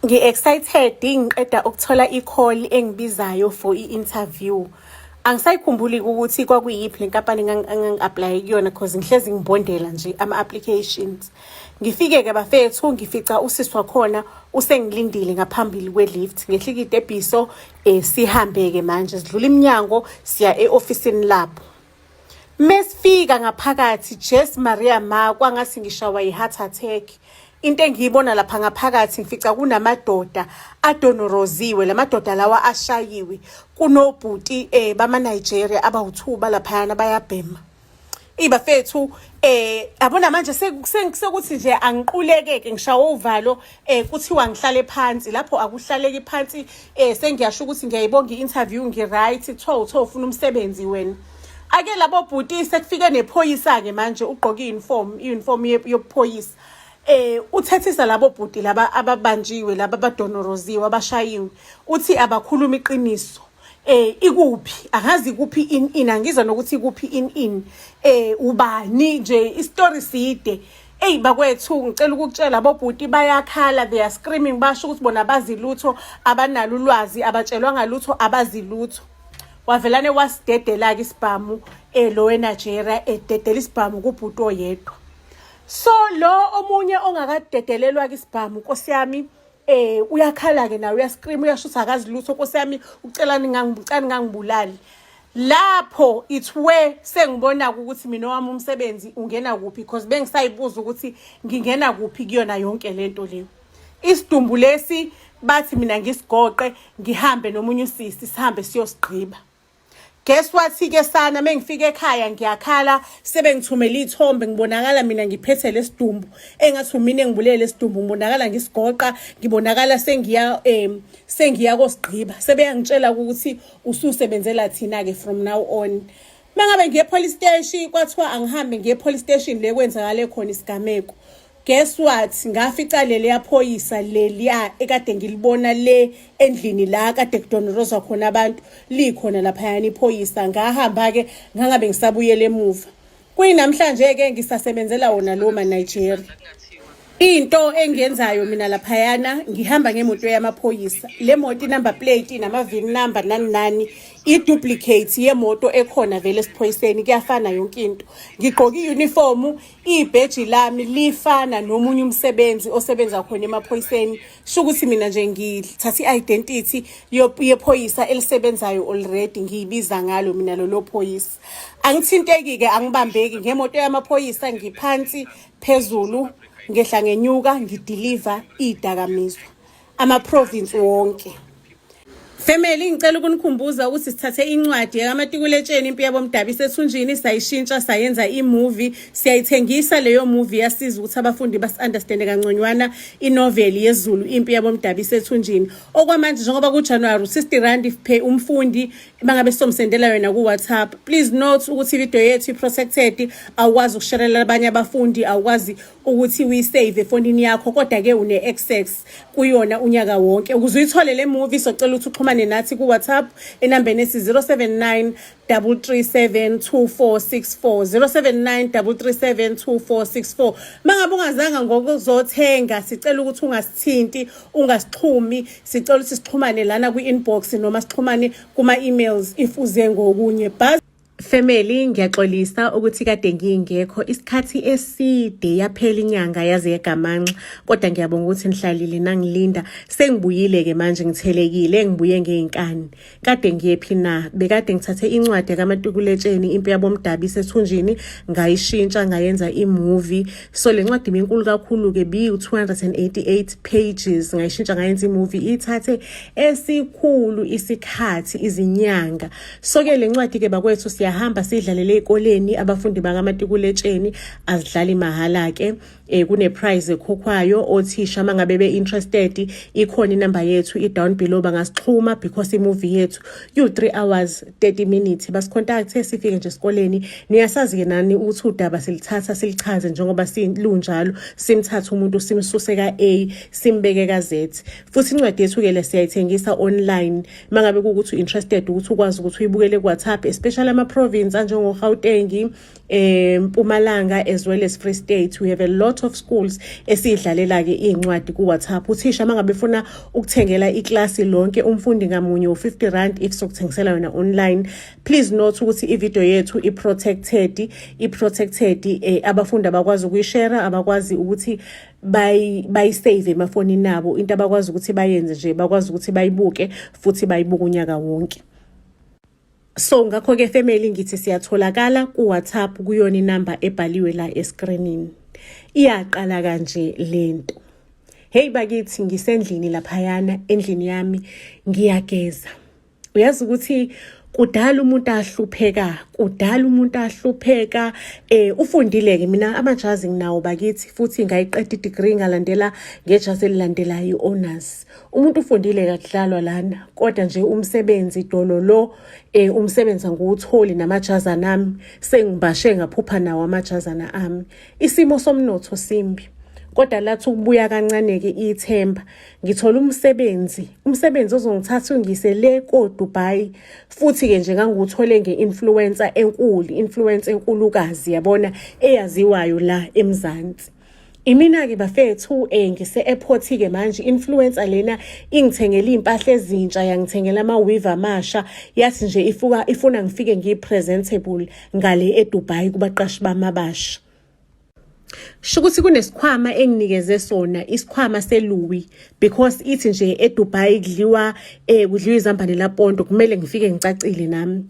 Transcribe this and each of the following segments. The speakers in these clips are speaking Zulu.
Ngi-excited ngiqeda ukuthola i-call engibizayo for i-interview. Angisayikhumbuli ukuthi kwakuyiphi le nkampani engangi-apply kuyona cause ngihlezi ngibondela nje ama-applications. Ngifike-ke bafethu ngifica usisi wakhona usengilindile ngaphambili kwe-lift. Ngehlika itebhiso sihambe-ke manje sidlula iminyango siya e-ofisini lapho. Mesifika ngaphakathi Jess Maria ma kwangathi ngishawa i-heart attack. Into engiyibona lapha ngaphakathi ngifica kunamadoda adonoroziwe, lamadoda lawa ashayiwe. Kunobhuti bama Nigeria abawu2 laphayana bayabhema. Ibafethu abona manje sekuthi nje angiqulekeke ngishawa uvalo kuthiwa ngihlale phansi lapho akuhlaleki phansi sengiyasho ukuthi ngiyayibonga i-interview ngiright kuthiwa ufuna umsebenzi wena. Ake labo bhuti sekufike nephoyisa ke manje ugqoka i-uniform yophoyisa. Uthethisa labo bhuti laba ababanjiwe laba abadonoroziwe abashayiwe uthi abakhuluma iqiniso. Ikuphi angazi kuphi in angizwa nokuthi kuphi in ubani nje istory side. Bakwethu ngicela ukukutshela labo bhuti bayakhala, they are screaming, basho ukuthi bona abazilutho, abanalo ulwazi, abatshelwa ngalutho, abazilutho. Wavelane wasidedela ke isibhamu lo eNigeria ededela isibhamu kubhuti oyedwa. So lo omunye ongakadedelelwa ke isibhamu Nkosi yami uyakhala ke nawe uyascream uyashutha akazi lutho Nkosi yami ucelani ngangibulali. Lapho it's where sengibona ukuthi mina wami umsebenzi ungena kuphi because bengisayibuza ukuthi ngingena kuphi kuyona yonke lento leyo. Isidumbu lesi bathi mina ngisigoqe ngihambe nomunye usisi sihambe siyosigqiba. Guess what ke sana mengifika ekhaya ngiyakhala sebengithumela ithombe ngibonakala mina ngiphethe lesidumbu engathi mina engibulele lesidumbu ngibonakala ngisigoqa ngibonakala sengiya kosigqiba sebeyangitshela ukuthi ususebenzela thina ke from now on. Mangabe ngiye police station kwathiwa angihambe ngiye police station le kwenzakala khona isigameko. Guess what ngafica leli yaphoyisa leliya ekade ngilibona le endlini la kade kudonoroza khona abantu likhona lapha yani iphoyisa ngahamba ke ngangabe ngisabuyele emuva kuyinamhlanje ke ngisasebenzela wona lo ma Nigeria. Into engiyenzayo mina lapha yana ngihamba ngemoto yamaphoyisa le moto number plate nama VIN number nani i-duplicate yemoto ekhona vele esiphoyiseni kuyafana yonke into. Ngigqoka i-uniform ibheji lami lifana nomunye umsebenzi osebenza khona emaphoyiseni. Shukuthi mina nje ngithatha i-identity yephoyisa elisebenzayo already ngiyibiza ngalo mina lo phoyisa. Angithinteki ke angibambeki ngemoto yamaphoyisa ngiphansi phezulu ngehla ngenyuka ngideliver idakamizwa ama province wonke. Family ngicela ukunikhumbuza ukuthi sithathe incwadi yaMatikuletsheni impi yabo Mdabi sethunjini sayishintsha sayenza imovie siyayithengisa leyo movie yasiza ukuthi abafundi basi-understand kangconywana inovel yezulu impi yabo Mdabi sethunjini. Okwamanje njengoba kuJanuary 60 rand if pay umfundi bangabe somsendela yona ku WhatsApp. Please note ukuthi video yethu iprotected awukwazi ukusharelela abanye abafundi awukwazi ukuthi uyisave efonini yakho kodwa ke une access kuyona unyaka wonke. Ukuze uyithole le movie socela ukuthi uxhumane nathi ku WhatsApp enambeni esi 079 337 2464 079 337 2464. Mangabe ungazanga ngokuzothenga sicela ukuthi ungasithinti ungasixhumi sicela ukuthi sixhumane lana kwi-inbox noma sixhumane kuma emails if uze ngokunye. Family ngiyaxolisa ukuthi kade ngingekho isikhathi eside yaphela inyanga yaze yegamanxa kodwa ngiyabonga ukuthi nihlalile nangilinda sengibuyile ke manje ngithelekile ngibuye ngeinkani kade ngiyephi na bekade ngithathe incwadi kaMatikuletsheni impi yabo Mdabi sethunjini ngayishintsha ngayenza imovie so le ncwadi inkulu kakhulu ke bi 288 pages ngayishintsha ngayenza imovie ithathe esikhulu isikhathi izinyanga so ke le ncwadi ke bakwethu siyahamba sidlalele ezikoleni abafundi bakaMatikuletsheni azidlali mahala ke kune prize ekhokhwayo othisha mangabe be interested ikhona inamba yethu i down below bangasixhuma because imovie yethu you 3 hours 30 minutes basicontact sifike nje esikoleni niyasazi ke nani ukuthi udaba silithatha silichaze njengoba silunjalo simthatha umuntu simsuse ka A simbeke ka Z futhi incwadi yethu ke lesiyayithengisa online mangabe ukuthi interested ukuthi ukwazi ukuthi uyibukele ku WhatsApp especially ama province njengo Gauteng Mpumalanga as well as Free State. We have a lot of schools esidlalela ke incwadi ku WhatsApp. Uthisha mangabe ufuna ukuthengela iklasi lonke umfundi ngamunye u50 if sokuthengisela yona online. Please note ukuthi ivideo yethu iprotected abafundi abakwazi ukuyishare, abakwazi ukuthi save emafonini nabo. Into abakwazi ukuthi bayenze nje bakwazi ukuthi bayibuke futhi bayibuka unyaka wonke. So ngakho ke family ngithi siyatholakala ku WhatsApp kuyona inamba ebhaliwe la escreenini. Iyaqala kanje lento. Hey bakithi ngisendlini laphayana endlini yami ngiyageza. Uyazi ukuthi kudala umuntu ahlupheka ufundile ke mina amajazi nginawo bakithi futhi ngayiqeda idegree ngalandela ngejazi elilandelayo honors. Umuntu ufundile kakudlalwa lana kodwa nje umsebenzi dololo umsebenzi nguutholi namajazana ami sengibashe ngaphupha nawo amajazana ami. Isimo somnotho simbi. Kodwa lathi ukubuya kancane ke ithemba ngithola umsebenzi ozongithatha ungise le ko Dubai futhi ke nje ngangikuthole ngeinfluencer enkulukazi yabona eyaziwayo la eMzansi. Imina ke bafethu ngise airport ke manje influencer lena ingithengela impahla ezintsha yangithengela ama weave amasha yathi nje ifuna ngifike ngipresentable ngale eDubai kubaqashi bamabasha. Shukuthi kunesikhwama enginikeze sona isikhwama seLouis because ithi nje eDubai kudliwa izambane laPonto kumele ngifike ngicacile nami.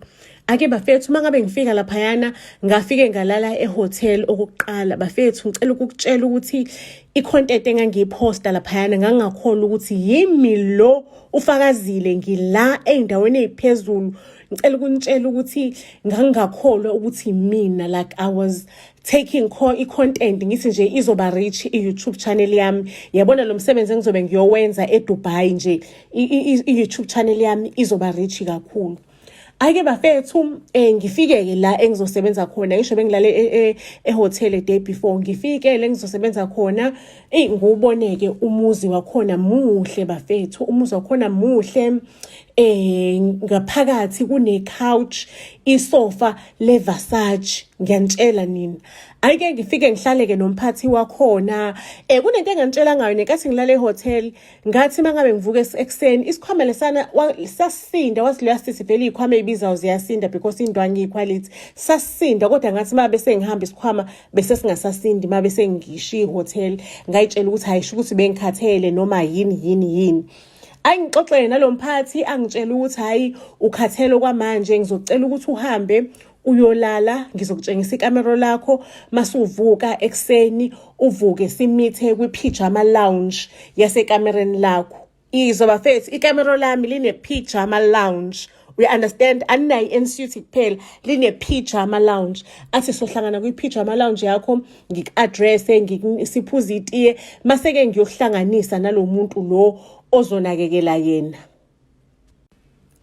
Ake bafethu mangabe ngifika laphayana ngafike ngalala ehotel okuqala bafethu ngicela ukukutshela ukuthi icontent engangiyiposta laphayana ngangakholwa ukuthi yimi lo ufakazile ngila endaweni eziphezulu. Ngicela ukunitshela ukuthi ngangakholwa ukuthi mina like I was taking i-content ngithi nje izoba reach i-YouTube channel yami. Yabona lo msebenzi engizobe ngiyowenza eDubai nje i-YouTube channel yami izoba reach kakhulu. Ake bafethu ngifike ke la engizosebenza khona ngisho bengilale ehotel day before ngifike le ngizosebenza khona nguboneke umuzi wakhona muhle bafethu umuzi wakhona muhle ngaphakathi kune couch isofa le Versace ngiyanitshela nini. Ayike ngifike ngihlaleke nomphathi wakhona kunento engantshela ngayo nekathi ngilale ehotel ngathi mangabe ngivuka ekseni isikhwama lesana sasinda wasileya sithi vele izikhwama ezibizayo ziyasinda because indwangu iquality sasinda kodwa ngathi mabe sengihamba isikhwama bese singasasindi mabe sengishiya ihotel ngayitshela ukuthi hayisho ukuthi bengikhathele noma yini. Ayingixoxele nalomphathi angitshela ukuthi hayi ukhathelo kwamanje ngizocela ukuthi uhambe uyolala ngizokutshengisa ikamera lakho masuvuka ekseni uvuke simithe kwi-pyjama lounge yasekamereni lakho. Izoba fethi ikamera lami line pyjama lounge. We understand aninayi ensuite kuphela line pyjama lounge. Athi sohlangana kwi-pyjama lounge yakho ngik-address ngisiphuza itiye maseke ngiyohlanganisa nalomuntu lo ozonakekela yena.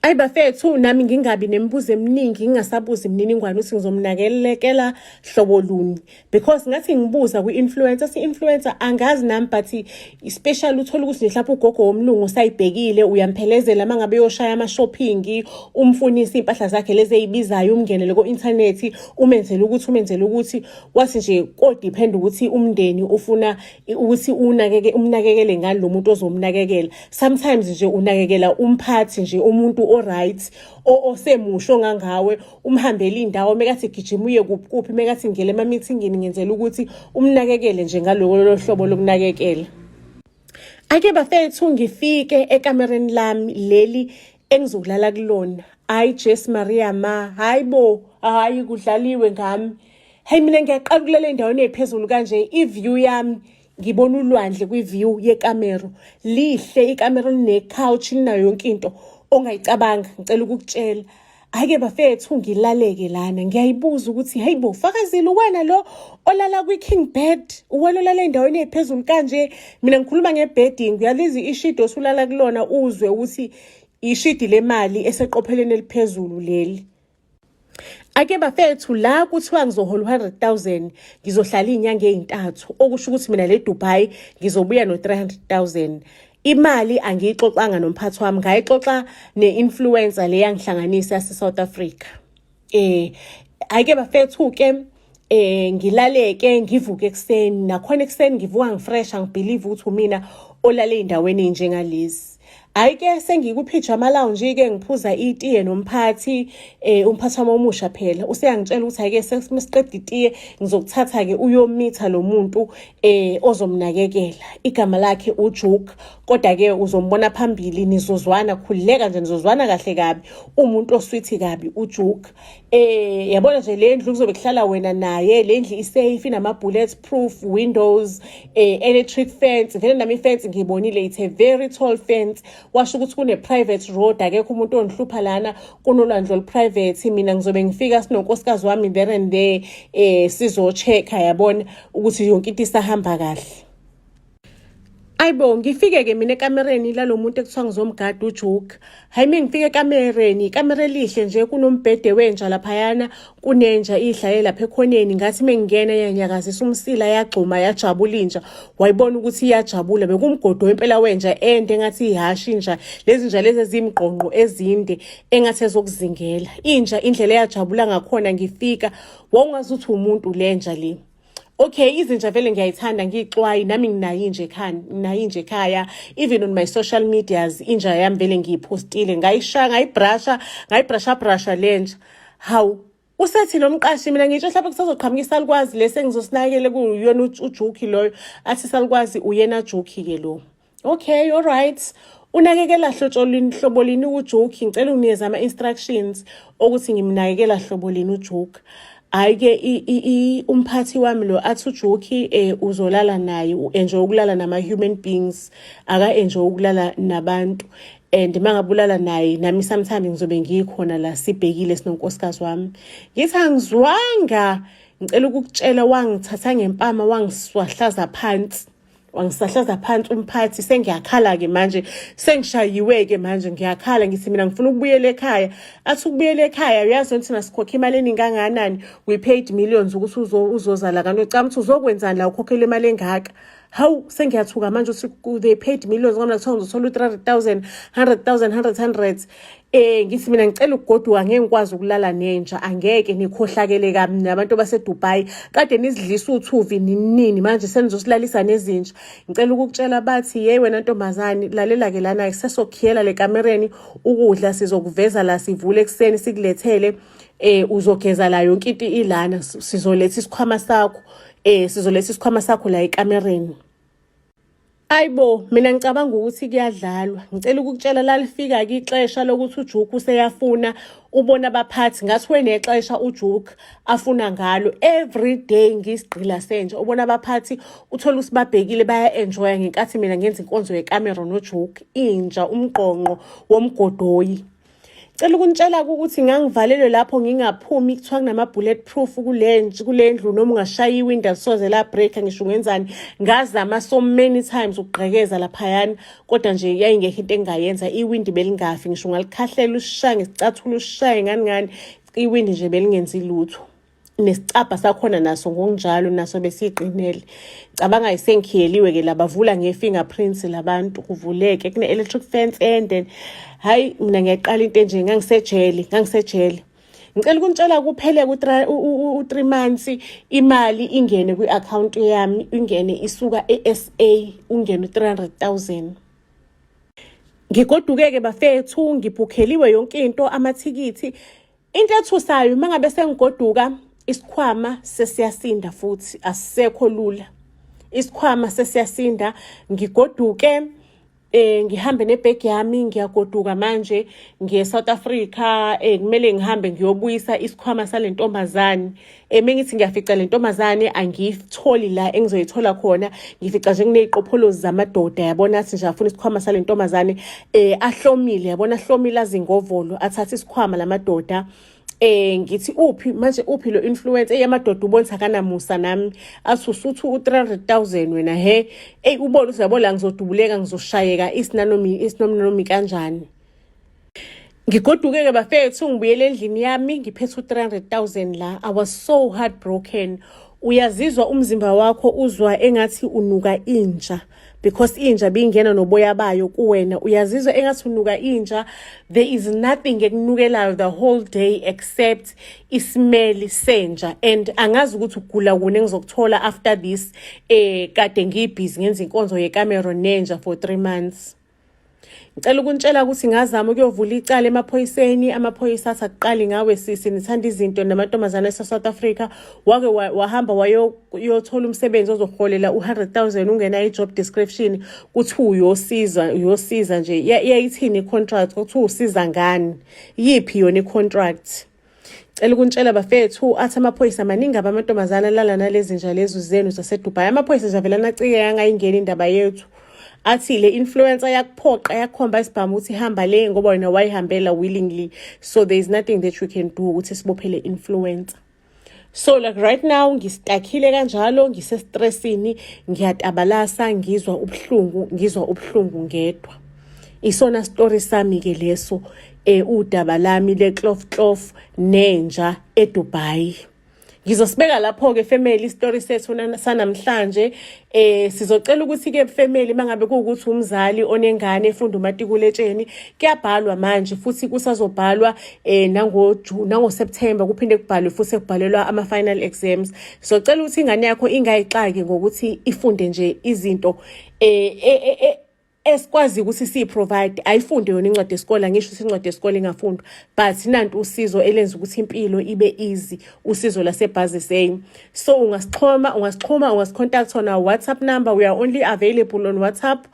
Ay bafethu nami ngingabi nemibuzo eminingi ngingasabuza imininingwane ukuthi ngizomnakelekela hlobo luni because ngathi ngibuza kwi-influencer si-influencer angazi nami but especially uthola ukuthi mhlawumbe ugogo womlungu usayibhekile uyamphelezela mangabe yoshaya ama-shopping umfunisa impahla zakhe lezi ezibizayo umngenele ku-internet umenzele ukuthi wathi nje kodepend ukuthi umndeni ufuna ukuthi umnakekele ngani lo muntu ozomnakekela. Sometimes nje unakekela umphathi nje umuntu alright osemusho ngangawe umhambela indawo mekathi gijima uye kuphi mekathi ngele ema meetingini ngenzela ukuthi umnakekele nje ngalolo hlobo lokunakekela. Ake bafethu ngifike ekamereni lami leli engizokulala kulona hayi Jess Maria ma hayibo hayi kudlaliwe ngami. Hey mina ngiyaqala kulele endaweni ephezulu kanje iview yami ngibona ulwandle kwi-view yekamera lihle ikamera line couch linayo yonke into ongayicabanga ngicela ukukutshela. Ake bafethu ngilaleke lana ngiyayibuza ukuthi hayibo fakazile wena lo olala kwi-king bed uwalala endaweni ephezulu kanje. Mina ngikhuluma ngebedding uyalizi ishido osulala kulona uzwe ukuthi ishidi lemali eseqopheleni eliphezulu leli. Ake bafethu la kuthiwa ngizohola 100,000 ngizohlala izinyanga ezintathu okusho ukuthi mina le Dubai ngizobuya no 300,000. Imali angiyixoxanga nomphathi wami ngayixoxa ne-influencer le yangihlanganisa yase South Africa. Ake bafethu ke ngilaleke ngivuke ekseni nakhona ekseni ngivuka ngifresh angibelieve ukuthi umina olale endaweni enjengalezi. Hayi ke sengikupijama lounge ke ngiphuza itiye nomphathi umphathi wami omusha phela useyangitshela ukuthi ayike sesiqeda itiye ngizokuthatha ke uyomitha lo muntu ozomnakekela igama lakhe uJuke kodwa ke uzombona phambili nizozwana khulileka nje nizozwana kahle kabi umuntu osweet kabi uJuke yabona nje le ndlu kuzobe kuhlala wena naye le ndlu isafe inama bulletproof windows electric fence vele nami fence ngibonile it's a very tall fence washo ukuthi kune private road akekho umuntu onhlupha lana kunolwandle oluprivate mina ngizobe ngifika sinonkosikazi wami there and there sizo check yabona ukuthi yonke into isahamba kahle. Ayibo ngifike ke mina ekamereni la lo muntu ekuthiwa ngizomgada uJuke. Hayi mengifike ekamereni ikamera elihle nje kunombhede wenja laphayana kunenja ihlaye lapha ekhoneni ngathi mengingena yanyakazisa umsila yagcuma yajabula inja wayibona ukuthi iyajabula bekumgodo wempela wenja ende ngathi ihashi inja lezi nja lezi ezimqonqo ezinde engathi ezokuzingela inja indlela yajabula ngakhona ngifika wawungazuthi umuntu lenja le. Okay, izinja vele ngiyayithanda ngixwayi nami nginayo nje ekhaya even on my social medias inja yami vele ngiyipostile ngayibrasha lenja. Hawu usethi lo mqashi mina ngisho mhlawumbe kusazoqhamuka isalukwazi lese ngizosinakele kuyona uJuke loyo athi salukwazi uyena Juke ke lo. Okay, all right. Unakekela hlobo lini uJuke ngicela unginikeze ama instructions ukuthi ngimnakekela hlobo lini uJuke. Ayike umphathi wami lo athi uJuke uzolala naye enjoy ukulala nama human beings aka enjoy ukulala nabantu and mangabulala naye nami sometimes ngizobe ngikhona la sibhekile sinonkosikazi wami ngithi angizwanga ngicela ukukutshela wangithatha ngempama wangiswahlaza phansi wangisahlaza phansi umphathi sengiyakhala ke manje sengishayiwe ke manje ngiyakhala ngithi mina ngifuna ukubuyela ekhaya athi ukubuyela ekhaya uyazi ukuthi sikhokha imali eninganganani we paid millions ukuthi uzozala kanti ucama ukuthi uzokwenzani la ukhokhela imali engaka. Hawu sengiyathuka manje ukuthi they paid millions ngoba kuthiwa ngizothola 300,000 100,000 ngithi mina ngicela ukugoduka ngeke ngikwazi ukulala nenja angeke nikhohlakele kabi nabantu base Dubai kade nizidlisa uthuvi nini manje senizosilalisa nezinja ngicela ukukutshela bathi hey wena ntombazane lalela ke lana sesokhiyela le kamereni ukudla sizokuveza la sivule ekseni sikulethele uzogeza la yonke into ilana sizoletha isikhwama sakho la ekamereni. Ayibo mina ngicabanga ukuthi kuyadlalwa ngicela ukukutshela la lifika ke ixesha lokuthi uJuke useyafuna ubona abaphathi ngathi wenexesha uJuke afuna ngalo every day ngisigqila senje ubona abaphathi uthola usibabhekile baya enjoy ngenkathi mina ngenza inkonzo yekamera noJuke inja umqonqo womgodoyi. Cela ukunitshela ukuthi ngangivalelwe lapho ngingaphumi kuthiwa kunama bulletproof kule ndlu noma ungashaya iwindow soze la break ngisho ngenzani ngazama so many times ukugqekeza laphayana kodwa nje yayingekho into engayenza iwindi belingafi ngisho ngalikhahlela usishaye ngesicathulo usishaye ngani iwindi nje belingenzi lutho nesicapha sakhona naso ngokunjalo naso besiqinele cabanga isenkhiyeliwe ke labavula ngefingerprints labantu kuvuleke kune electric fence and hayi mina ngiyaqala into enje ngangisejele ngicela ukunitshela kuphele u3 months imali ingene kwi-account yami ingene isuka eSA ungene 300,000 ngigodukeke bafethu ngibhukheliwe yonke into amathikithi into ethusayo mangabe sengigoduka isikhwama sesiyasinda futhi asisekho lula isikhwama sesiyasinda ngigoduke ngihambe nebag yami ngiyagoduka manje ngiye South Africa kumele ngihambe ngiyobuyisa isikhwama salentombazane mengithi ngiyafica lentombazane angiyitholi la engizoyithola khona ngifica nje kuneziqopholozi zamadoda yabona athi nje afuna isikhwama salentombazane ahlomile yabona ahlomile azingovolo athatha isikhwama lamadoda ngithi uphi lo influencer eyamadoda ubonisa kanamusa nami asusuthu u300,000 wena ubona uzabona ngizodubuleka ngizoshayeka isinomnomi kanjani ngigodukeke bafethu ngibuyele endlini yami ngiphethe u300,000 la I was so heartbroken uyazizwa umzimba wakho uzwa engathi unuka inja because inja bingena noboya bayo kuwena uyazizwa engathi unuka inja. There is nothing ekunukelayo the whole day except ismell senja, and angazi ukuthi ugula kune engizokuthola after this. Kade ngibhizi ngenza inkonzo yeCameron nenja for 3 months. Ngicela ukuntshela ukuthi ngazama ukuyovula icala emaphoyiseni. Amaphoyisa athi akuqali ngawe sisi, nithanda izinto namantombazane eSouth Africa. Wake wahamba wayothola umsebenzi ozoholela u100,000 ungena i-job description kuthi uyosiza nje. Yayithini i-contract kuthi usiza ngani? Yiphi yona i-contract? Ngicela ukuntshela bafethu athi amaphoyisa maningi abamantombazane alala nalezi nja lezo zenu zaseDubai. Amaphoyisa nje vele anacike yangayingena indaba yethu. Athi le influencer yakuphoqa yakhomba isibhamu ukuthi hamba le ngoba wena wayihambela willingly, so there is nothing that you can do ukuthi sibophele influencer. So like right now ngistakile kanjalo, ngisestressini, ngiyatabalasa, ngizwa ubuhlungu ngedwa. Isona story sami ke leso udaba lami leClof nenja eDubai. Ngizosibeka lapho ke family story sethu sanamhlanje. Sizocela ukuthi ke family mangabe kuukuthi umzali onengane efunda umatikuletsheni kuyabhalwa manje futhi kusazobhalwa nango September kuphinde kubhalwe futhi kubhalelwa ama final exams. Sizocela ukuthi ingane yakho ingayixaki ngokuthi ifunde nje izinto esikwazi ukuthi siprovide. Ayifunde yona incwadi yesikole, ngisho ukuthi incwadi yesikole ingafundwa, but nanti usizo elenza ukuthi impilo ibe easy, usizo lasebhaziseni. So ungasicontact on our WhatsApp number. We are only available on WhatsApp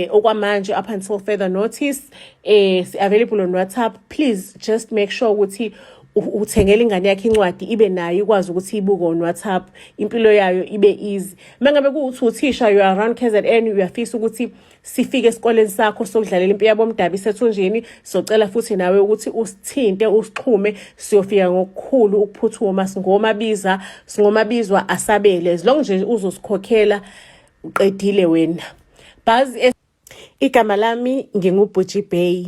okwamanje up until further notice. Available on WhatsApp. Please just make sure ukuthi uthengele ingane yakhe incwadi ibe nayo ikwazi ukuthi ibuke on WhatsApp, impilo yayo ibe easy. Mangabe kuuthi uthisha you are around KZN, uyafisa ukuthi sifike esikoleni sakho sokudlalela impi yabo omdabi isethunjini, socela futhi nawe ukuthi usithinte usixhume siyofika ngokukhulu ukuphuthuma. Singomabizwa asabele, as long nje uzosikhokhela uqedile wena. Igama lami nginguBhuji Bey.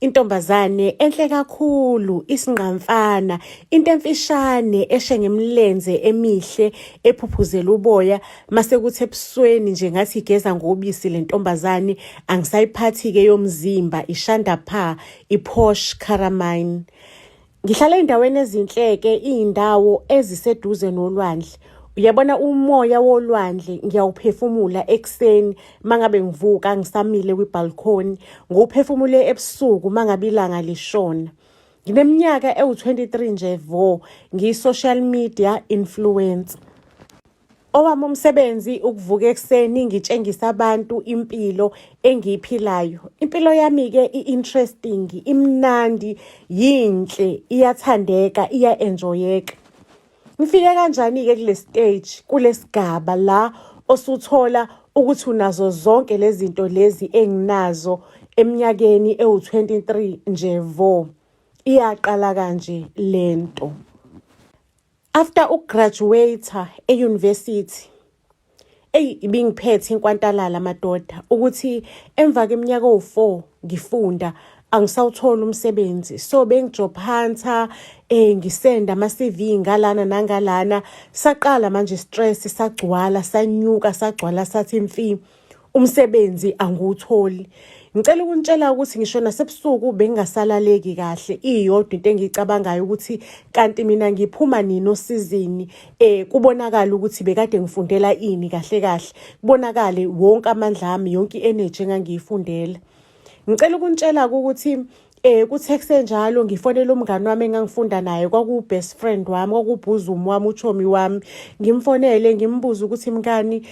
Intombazane enhle kakhulu, isingqamfana, into emfishane eshengemlenze emihle ephuphuzela uboya, mase kuthi ebusweni nje ngathi igeza ngobisi lentombazane. Angisayiphathi ke yomzimba, ishanda pha, iPorsche Caramine. Ngihlala endaweni ezinhleke, indawo eziseduze nolwandle. Uyabona umoya wolwandle ngiyawuphefumula ekseni mangabe ngivuka ngisamile kwibalcony, ngophefumule ebusuku mangabe ilanga lishona. Ngineminyaka ewu23 nje vo, ngi-social media influencer. Owami umsebenzi ukuvuka ekseni ngitshengisa abantu impilo engiyiphilayo. Impilo yami ke interesting, imnandi, yinhle, iyathandeka, iya-enjoyeka. Ngifike kanjani ke kule stage, kulesigaba la osuthola ukuthi unazo zonke lezi zinto lezi enginazo eminyakeni ewu23 nje vo. Iyaqala kanje lento. After ukugraduate euniversity, ibingiphethe inkwantalala madoda ukuthi emva kweminyaka ewu4 ngifunda angisawuthola umsebenzi. So bengijob hunter, ngisenda ama CV ngalana nangalana. Saqala manje stress sagcwala, sanyuka sagcwala sathi imfi. Umsebenzi angiwutholi. Ngicela ukuntshela ukuthi ngisho nasebusuku bengingasalaleki kahle. Iyodwa into engicabangayo ukuthi kanti mina ngiphuma nini osizini, kubonakala ukuthi bekade ngifundela ini kahle. Kubonakale wonke amandla ami, yonke energy engangiyifundela. Ngicela ukuntshela ukuthi kutext njalo ngifonela umngani wami engangifunda naye, kwaku-best friend wami, kwakubhuzumu wami, uchomi wami. Ngimfonele ngimbuza ukuthi mngani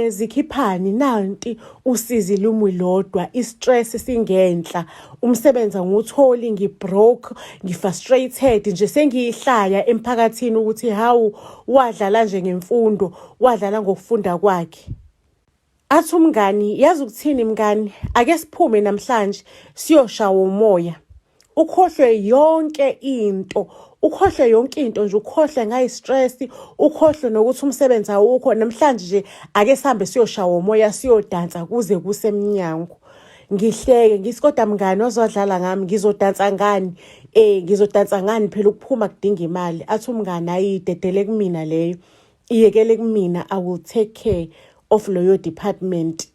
zikhiphani, nanti usizi lumwe lodwa, istress singenhla, umsebenzi angiwutholi, ngibroke, ngifrustrated nje, sengiyihlaya emphakathini ukuthi hawu wadlala nje ngemfundo, wadlala ngokufunda kwakhe. Athi umngani, yazi ukuthini mngani, ake siphume namhlanje siyoshawa umoya. Ukhohlwe yonke into nje, ukhohlwe ngayi stress, ukhohlwe nokuthi umsebenzi awukho. Namhlanje nje ake sihambe siyoshawa umoya, siyodansa kuze kusemnyango. Ngihleke ngisikodwa mngani ozodlala ngami, ngizodansa ngani? Ngizodansa ngani phela ukuphuma kudinga imali. Athi umngani, ayidedele kumina leyo, iyekele kumina, I will take care of loyo department.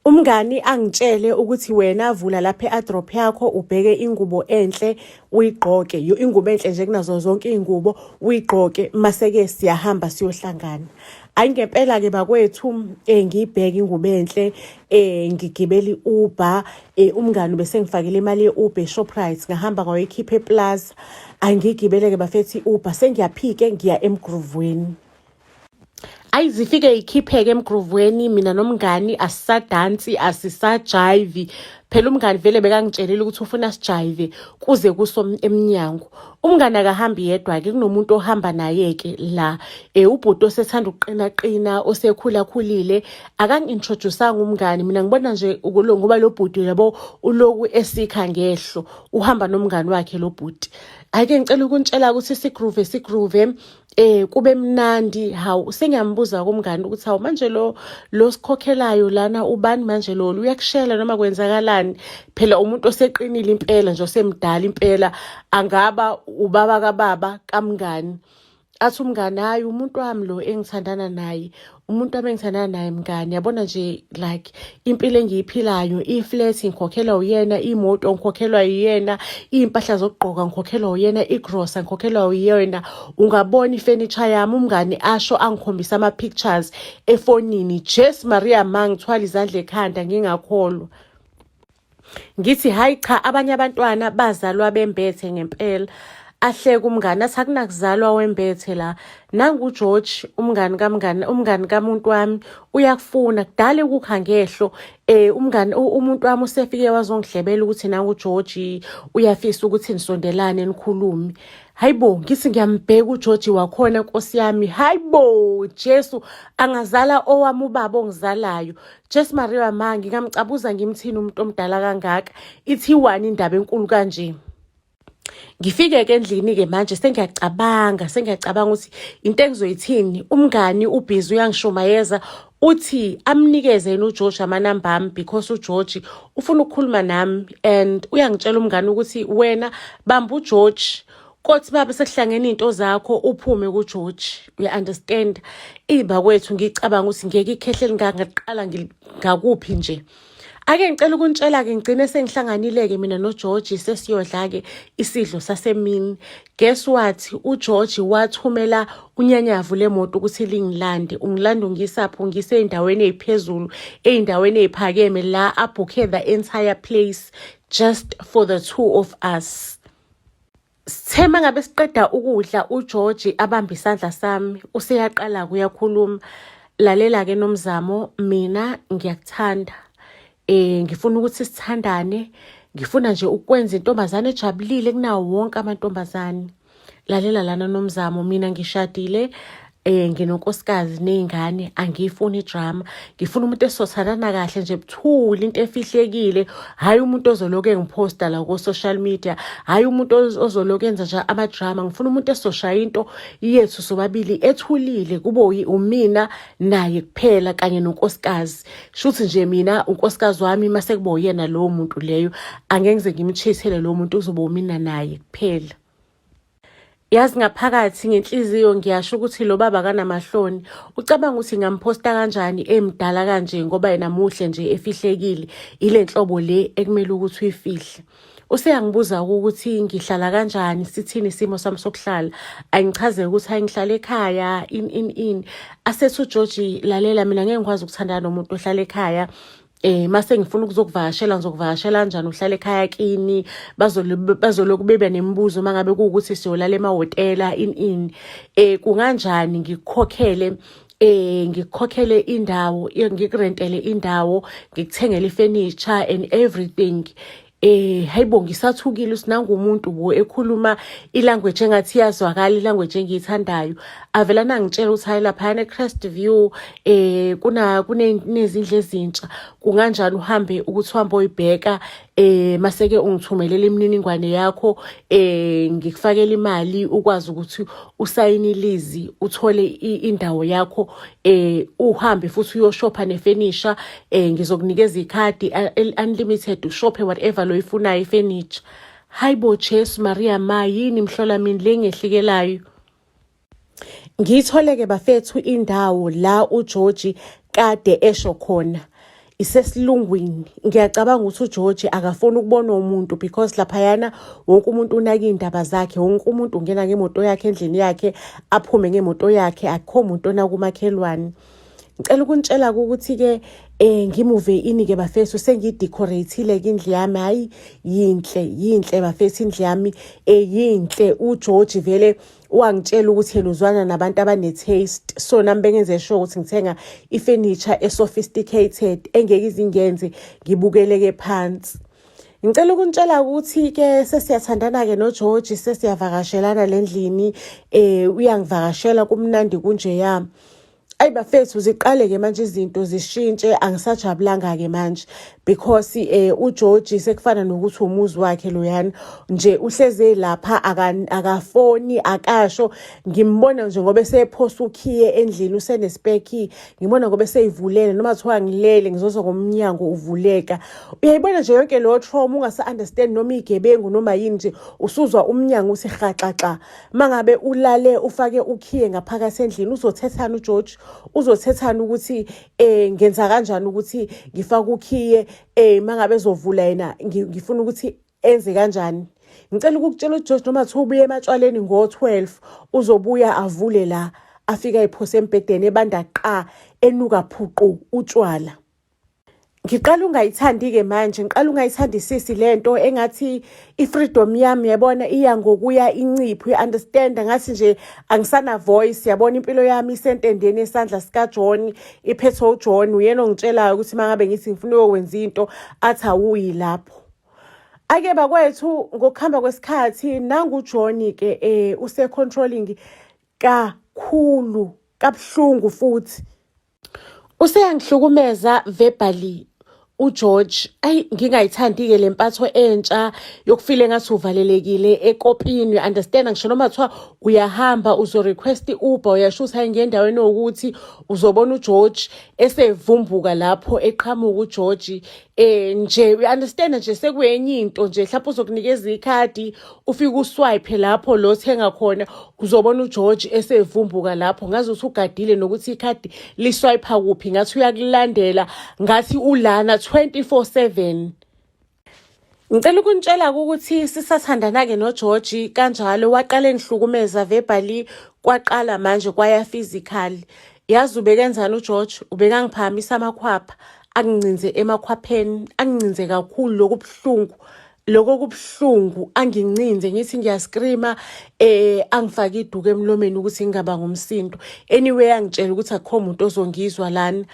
Umngani angitshele ukuthi wena vula lapha e-wardrobe yakho ubheke ingubo enhle uyigqoke. Ingubo enhle nje kunazo zonke iy'ngubo uyigqoke mase-ke siyahamba siyohlangana. Ayi ngempela-ke bakwethu ngiyibheke ingubo enhle ngigibela i-Uber umngani bese ngifakele imali ye-Uber e-Shoprite ngahamba ngayoyikhipha ePlaza. Angigibele-ke bafethu i-Uber sengiyaphike ngiya eMgrovweni. Ayi zifike yikhiphe-ke eMgrovweni mina nomngani asisadansi asisajayivi. Phela umngani vele bekangitshelile ukuthi ufuna sijayive kuze kuso emnyango. Umngani akahambi yedwa-ke kunomuntu ohamba naye-ke la. Ubhuti osethanda ukuqinaqina osekhulakhulile akangi-introduce-anga umngani. Mina ngibona nje ngoba lo bhuti yabo uloku esikha ngehlo uhamba nomngani wakhe lo bhuti. Ake ngicela ukuntshela ukuthi sigroove kube mnandi. Hawu sengiyambuza kumngani ukuthi hawu manje lo sikhokhelayo lana ubani manje lo uyakushela noma kwenzakalani? Phela umuntu oseqinile impela nje osemdala impela angaba ubaba kababa kamngani. Athi umngani hayi umuntu wami lo engithandana naye umuntu abengithandana naye mngani yabona nje like impilo engiyiphilayo i-flat ngikhokhelwa uyena, imoto ngikhokhelwa uyena, iy'mpahla zokugqoka ngikhokhelwa uyena, igrosa ngikhokhelwa uyena. Ungabona ifurniture yami umngani asho angikhombisa ama-pictures efonini. Jesu Maria mangithwala izandla ekhanda ngingakholwa. Ngithi hayi cha abanye abantwana bazalwa bembethe ngempela. Ahleka umngani athi akunakuzalwa wembethe la. NanguGeorge umngani kamuntu wami uyakufuna kudala ukukha ngehlo. Umuntu wami usefike wazongihlebela ukuthi nanguGeorge uyafisa ukuthi nisondelane nikhulume. Hayibo ngithi ngiyambheka uGeorge wakhona Nkosi yami. Hayibo Jesu angazala owami ubaba ongizalayo. Jesu Maria mangi ngamcabuza ngimthini umuntu omdala kangaka. Ithi wani indaba enkulu kanje. Ngifike-ke endlini-ke manje sengiyacabanga ukuthi into engizoyithini. Umngani ubhizi uyangishumayeza uthi amnikeze yena uGeorge amanamba ami because uGeorge ufuna ukukhuluma nami and uyangitshela umngani ukuthi wena bamba uGeorge kothi baba sekuhlangene into zakho uphume kuGeorge. Uya-understand? Iba kwethu ngicabanga ukuthi ngeke ikhehle ngaqala ngakuphi nje. Ake ngicela ukuntshela-ke ngigcine sengihlanganile-ke mina noGeorge sesiyodla-ke isidlo sasemini. Guess what? uGeorge wathumela unyanyavu lemoto ukuthi lingilande. Ungilanda ungisapho ungise ey'ndaweni ey'phezulu ey'ndaweni ey'phakeme la abhukhe the entire place just for the two of us. Sithema ngabe siqeda ukudla uGeorge abamba isandla sami useyaqala kuyakhuluma. Lalela-ke Nomzamo mina ngiyakuthanda. Ngifuna ukuthi sithandane, ngifuna nje ukwenza intombazane ejabulile kunawo wonke amantombazane. Lalela lana Nomzamo mina ngishadile nginonkosikazi nezingane angifuni drama. Ngifuna umuntu esizothandana kahle nje buthule into efihlekile. Hayi umuntu ozoloku engiphosta la ku social media. Hayi umuntu ozoloku enza nje ama-drama. Ngifuna umuntu esoshaya into yethu sobabili ethulile kube umina naye kuphela kanye nonkosikazi. Shuthi nje mina unkosikazi wami mase kuba uyena lo muntu leyo angeke ngize ngimchithele lo muntu uzoba umina naye kuphela. Yazi ngaphakathi ngenhliziyo ngiyasho ukuthi lo baba kanamahloni. Ucabanga ukuthi ngamposta kanjani emdala kanje ngoba yena muhle nje efihlekile. Ile nhlobo le ekumele ukuthi uyifihle. Useyangibuza ukuthi ngihlala kanjani sithini isimo sami sokuhlala. Angichaze ukuthi angihlala ekhaya asethi uGeorge lalela mina ngeke ngikwazi ukuthandana nomuntu ohlala ekhaya. Mase ngifuna ukuzokuvakashela ngizokuvakashela kanjani uhlala ekhaya kini bazoloku bebe nemibuzo mangabe kuukuthi siyolala emahhotela kunganjani ngikukhokhele indawo ngikurentele indawo ngikuthengele ifurniture and everything. Hayibo ngisathukile ukuthi nangumuntu bo ekhuluma ilanguage engathi iyazwakala ilanguage engiyithandayo. Avela nangitshela ukuthi hayi lapha eCrestview kunezindlu ezintsha kunganjani uhambe ukuthi uhambe uyibheka maseke ungithumelela imininingwane yakho ngikufakela imali ukwazi ukuthi usayine ilizi uthole indawo yakho uhambe futhi uyoshopha nefurniture ngizokunikeza ikhadi unlimited ushophe whatever lo ifunayo ifurniture. Hayibo Jesu Maria yini mhlola mini lengehlikelayo. Ngiyithole-ke bafethu indawo la uGeorge kade esho khona. isesilungwini. Ngiyacabanga ukuthi uGeorge akafuni ukubona umuntu because laphayana wonke umuntu unaka iy'ndaba zakhe, wonke umuntu ungena ngemoto yakhe endlini yakhe aphume ngemoto yakhe, akukho umuntu onaka umakhelwane. Ngicela ukunitshela ukuthi-ke ngimuve ini-ke bafethu sengiyidecorate-ile-ke indlu yami. Hhayi, yinhle bafethu indlu yami yinhle. uGeorge vele wangitshela ukuthi yena uzwana nabantu abane-taste, so nami bengenze sure ukuthi ngithenga i-furniture e-sophisticated engeke izingenze ngibukeleke phansi. Ngicela ukunitshela ukuthi-ke sesiyathandana-ke noGeorge, sesiyavakashelana lendlini, uyangivakashela kumnandi kunje yami. Ayi bafethu ziqale-ke manje izinto zishintshe, angisajabulanga-ke manje because uGeorge sekufana nokuthi umuzi wakhe loyana nje, uhleze lapha akafoni akasho. Ngimbona nje ngoba esephosa ukhiye endlini usene-spare key, ngibona ngoba eseyivulele noma kuthiwa ngilele ngizozwa ngomnyango uvuleka. Uyayibona nje yonke leyo trauma, ungasa-understand noma igebengu noma yini nje, usuzwa umnyango uthi rhaxaxa. Mangabe ulale ufake ukhiye ngaphakathi endlini, uzothethana uGeorge, uzothethana ukuthi ngenza kanjani ukuthi ngifake ukhiye, mangabe ezovula yena ngifuna ukuthi enze kanjani. Ngicela ukukutshela uGeorge noma kuthiwa ubuye ematshwaleni ngo-12 uzobuya avule la, afika ephose embhedeni ebanda qa, enuka phuqu utshwala. Ngiqala ungayithandi-ke manje, ngiqala ungayithandisisi lento engathi i-freedom yami yabona iya ngokuya incipho, understand ngathi nje angisana voice, yabona impilo yami isentendeni esandla sikaJohn, iphethwe uJohn, uyena ongitshelayo ukuthi mangabe ngithi ngifuna ukwenza into athi awuyi lapho. Ake bakwethu ngokuhamba kwesikhathi nangu uJohn-ke use-controlling kakhulu, kabuhlungu futhi. Useyangihlukumeza verbally uGeorge. Ayi, ngingayithandi-ke le mpatho entsha yokufila engathi uvalelekile ekopini, understand. Ngisho noma kuthiwa uyahamba uzo-request i-Uber, uyasho ukuthi hayi ngiye endaweni ewukuthi, uzobona uGeorge esevumbuka lapho eqhamuka uGeorge. Nje understand nje sekuyenye into nje, mhlawumbe uzokunikeza ikhadi ufike uswipe lapho lo thenga khona, uzobona uGeorge esevumbuka lapho. Ngazi ukuthi ugadile nokuthi ikhadi liswipe kuphi, ngathi uyakulandela, ngathi ulana 24/7. Ngicela ukunitshela ukuthi sisathandana-ke noGeorge kanjalo, waqala engihlukumeza verbally, kwaqala manje kwaya physical. Yazi ubekenzani uGeorge? Ubekangiphakamisa amakhwapha, angincinze emakhwapheni, angincinze kakhulu lokho kubuhlungu, angincinze ngithi ngiyaskrima, angifake iduku emlomeni ukuthi ngingaba ngumsindo. Anyway, angitshela ukuthi akukho umuntu ozongizwa lana,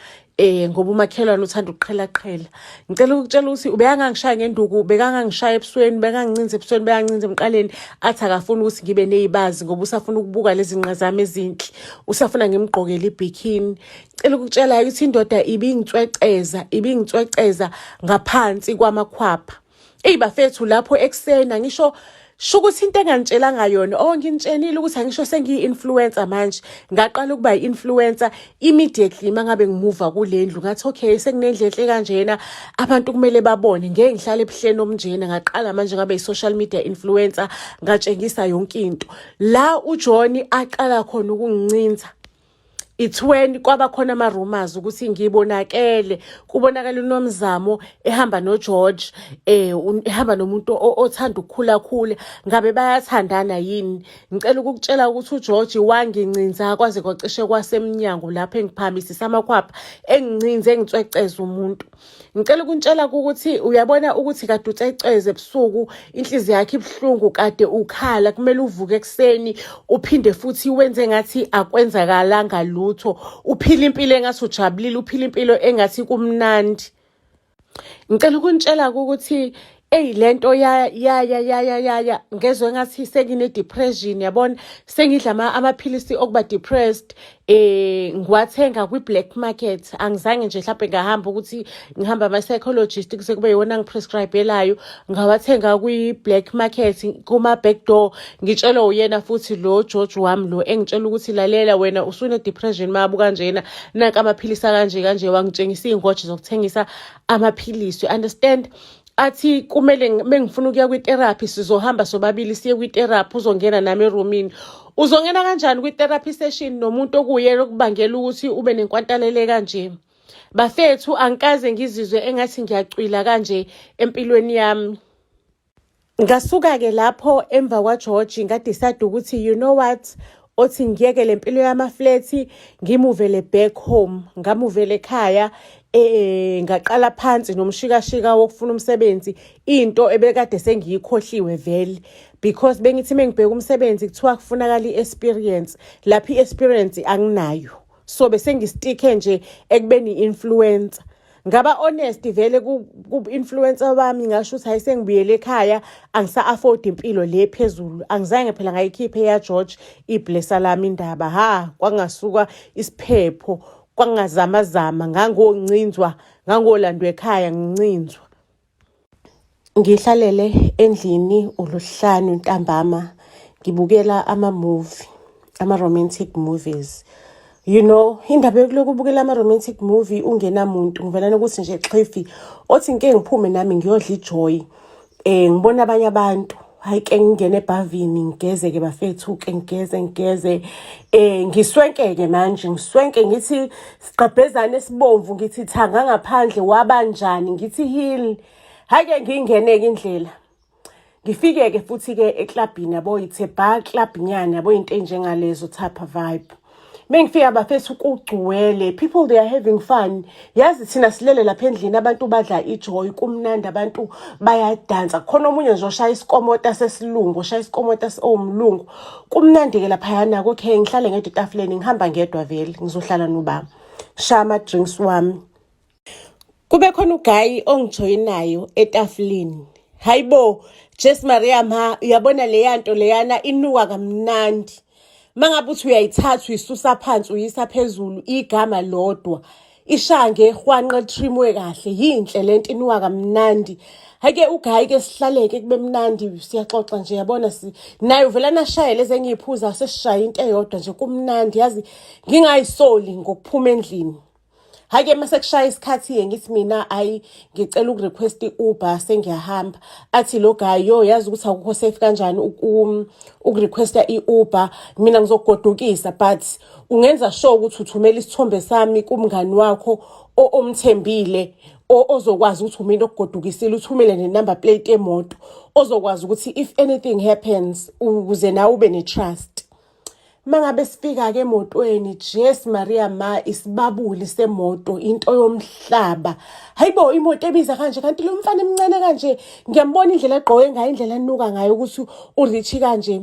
ngoba umakhelwane uthanda ukuqhela. Ngicela ukutshela ukuthi ubekangangishaya ngenduku, ubekangangishaya ebusweni, bekangincinze ebusweni, bekangincinze emqaleni, athi akafuni ukuthi ngibe neyibazi ngoba usafuna ukubuka lezi nqa zami ezinhle, usafuna ngimgqokele ibikini. Ngicela ukutshela ukuthi indoda ibingicweceza ngaphansi kwamakhwapha. Bafethu lapho ekusena ngisho ukuthi into engangitshelanga yona, ngintshela ukuthi angisho sengiyi-influencer manje. Ngaqala ukuba yi-influencer immediately mangabe ngimuva kule ndlu, ngathi okay, sekunendlu enhle kanjena abantu kumele babone, ngeke ngihlale ebuhleni omnjena. Ngaqala manje ngabe yi-social media influencer, ngatshengisa yonke into. La uJohn aqala khona ukungincinza, it's when kwaba khona ama-rumors ukuthi ngibonakele, kubonakala uNomzamo ehamba noGeorge, ehamba nomuntu othanda ukukhula, ngabe bayathandana yini? Ngicela ukukutshela ukuthi uGeorge wangincinza kwaze kwacishe kwasemnyango lapho engiphakamisisa amakhwapha, engincinze engicweceza umuntu. Ngicela ukunitshela ukuthi uyabona ukuthi kade uceceze ebusuku, inhliziyo yakhe ibuhlungu, kade ukhala, kumele uvuke ekuseni uphinde futhi wenze ngathi akwenzakalanga lutho, uphila impilo engathi ujabulile, uphila impilo engathi kumnandi. Ngicela ukunitshela ukuthi lento ngezwe ngathi sengine-depression, yabona, sengidla amaphilisi okuba depressed, ngiwathenga kwi-black market. Angizange nje mhlawumbe ngahamba ukuthi ngihamba ama-psychologist kuse kube yiwona ngiprescribelayo, ngawathenga kwi-black market kuma-backdoor. Ngitshelwa uyena futhi lo George wami lo engitshela ukuthi lalela wena usune-depression mabu kanjena, nanka amaphilisi kanje wangitshengisa iy'ngoje zokuthengisa amaphilisi, understand. Athi kumele mengifuna ukuya kwi-therapy sizohamba sobabili siye kwi-therapy, uzongena nami erumini. Uzongena kanjani kwi-therapy session nomuntu okuyena okubangela ukuthi ube nenkwantalele kanje? Bafethu angikaze ngizizwe engathi ngiyacwila kanje empilweni yami. Ngasuka-ke lapho emva kwaJoji ngadecide ukuthi you know what, othi ngiyeke le mpilo yamaflethi ngimuvele back home. Ngamuvela ekhaya ngaqala phansi nomshikashika wokufuna umsebenzi, into ebekade sengiyikhohliwe vele, because bengithi mengibheka umsebenzi kuthiwa kufunakala i-experience, lapho i-experience anginayo. So bese ngistikhe nje ekubeni influencer. Ngaba honest vele ku-influencer bami ngasho ukuthi hayi sengibuyele ekhaya angisa-afford impilo le phezulu. Angizange phela ngayikhiphe yaGeorge iblessa lami indaba. Kwangasuka isiphepho, kwangazamazama, ngangongcinzwa, ngangolandwa ekhaya ngincinzwa. Ngihlalele endlini uLwesihlanu ntambama ngibukela ama-movie, ama-romantic movies. You know, indaba yokuloko ubukela ama-romantic movie ungenamuntu, ngivelana ukuthi nje xhifi othi ngike ngiphume nami ngiyodla ijoy. Ngibona abanye abantu, hayi ke ngingene ebhavini ngigeze-ke bafethu, ke ngigeze ngiswenke-ke manje, ngiswenke ngithi siqabhezane esibomvu, ngithi thanga ngaphandle wabanjani, ngithi hill. Hhayi-ke ngingene-ke indlela. Ngifike-ke futhi-ke eklabhini yabo, ithe bar club nyana yabo, into enjengalezo type of vibe. Mengifika bafethu kugcwele, people they are having fun. Yazi thina silele lapha endlini abantu badla ijoy, kumnandi abantu bayadansa. Khona omunye nje oshaya isikomota sesilungu, oshaya isikomota owumlungu. Kumnandi-ke laphayana. Okay, ngihlale ngedwa etafuleni, ngihamba ngedwa vele, ngizohlala nobaba. Shaya ama-drinks wami. Kube khona uguy ongijoyinayo etafuleni. Hayibo, Jess Maria ma, uyabona leyanto leyana inuka kamnandi. Mangabe uthi uyayithatha uyisusa phansi uyisa phezulu, igama lodwa. Ishange ehwanqe trimwe kahle, yinhle lento inuka kamnandi. Hake uguy-ke sihlaleke kube mnandi, siyaxoxa nje yabona naye uvela nashayele ezengiyiphuza sesishaya into eyodwa nje kumnandi, yazi ngingayisoli ngokuphuma endlini. Hake mase kushaya isikhathi-ke ngithi mina ayi ngicela ukurequest i-Uber sengiyahamba. Athi lo guy yazi ukuthi akukho safe kanjani ukurequesta i-Uber, mina ngizokugodukisa but ungenza sure ukuthi uthumela isithombe sami kumngani wakho omthembile ozokwazi ukuthi umina okugodukisile, uthumele ne-number plate yemoto ozokwazi ukuthi if anything happens ukuze nawe ube ne-trust. Mangabe sifika-ke emotweni, Jess Maria ma, isibabuli semoto, into yomhlaba. Hayibo, imoto ebiza kanje, kanti lo mfana emncane kanje ngiyambona indlela egqoke ngayo, indlela anuka ngayo ukuthi urichi kanje.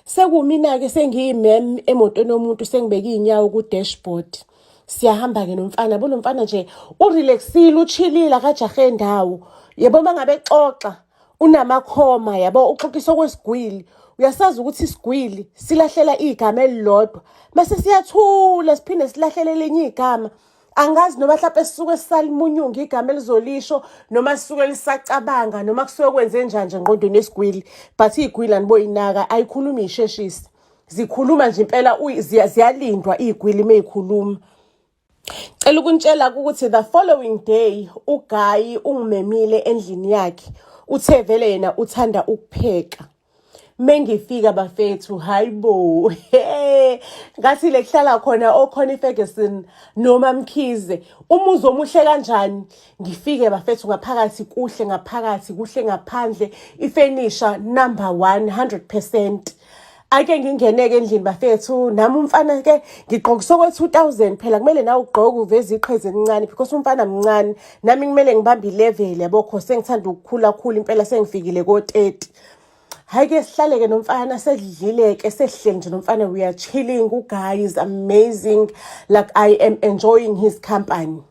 Sekumina-ke sengiyimem emotweni yomuntu, sengibeke iy'nyawo ku-dashboard. Siyahamba-ke nomfana, yabo lo mfana nje urelaxile, uchillile, akajahe ndawo. Yabo mangabe exoxa unamakhoma, yabo uxoxisa kwesigwili. Uyasazi ukuthi isigwili silahlela igama elilodwa, mase siyathula siphinde silahlela elinye igama. Angazi noma mhlawumbe sisuke sisalimunyunga igama elizolisho, noma sisuke lisacabanga, noma kusuke kwenze njani engqondweni yesigwili. But igwili aniboyinaka ayikhulumi isheshisi, zikhuluma nje impela, ziyalindwa igwili meyikhuluma. Cela ukuntshela ukuthi the following day uguy ungimemile endlini yakhe, uthe vele yena uthanda ukupheka. Mengifika bafethu, hayibo, ngathi le kuhlala khona oConnie Ferguson noma Mkhize, umuzi omuhle kanjani. Ngifike bafethu ngaphakathi kuhle, ngaphakathi kuhle, ngaphandle ifurniture number 100%. Ake ngingeneke endlini bafethu, nami umfana-ke ngigqokiswe kwe-2000 phela, kumele nawe ugqoke uveze iqhezi elincane because umfana mncane, nami kumele ngibambe i-level yabo, kho sengithanda ukukhula impela, sengifikile ko-30. Hhayi-ke sihlaleke nomfana, sedlile-ke sehleli nje nomfana, we are chilling, uguy is amazing, like I am enjoying his company.